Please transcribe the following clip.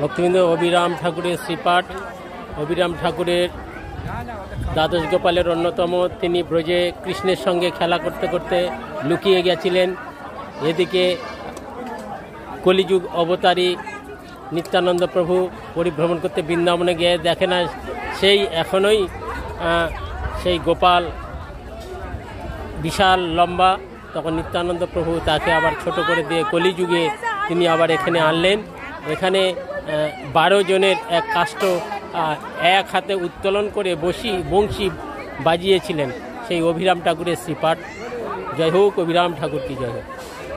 ভক্তবৃন্দ, অবিরাম ঠাকুরের শ্রীপাঠ, অবিরাম ঠাকুরের দ্বাদশ গোপালের অন্যতম। তিনি ব্রজে কৃষ্ণের সঙ্গে খেলা করতে করতে লুকিয়ে গেছিলেন। এদিকে কলিযুগ অবতারী নিত্যানন্দ প্রভু পরিভ্রমণ করতে বৃন্দাবনে গিয়ে দেখে না সেই এখনোই সেই গোপাল বিশাল লম্বা। তখন নিত্যানন্দ প্রভু তাকে আবার ছোট করে দিয়ে কলিযুগে তিনি আবার এখানে আনলেন। এখানে 12 জনের এক কাষ্ঠ এক হাতে উত্তোলন করে বংশী বাজিয়েছিলেন। সেই অভিরাম ঠাকুরের শ্রীপাঠ। জয় হোক, অভিরাম ঠাকুর কি জয় হোক।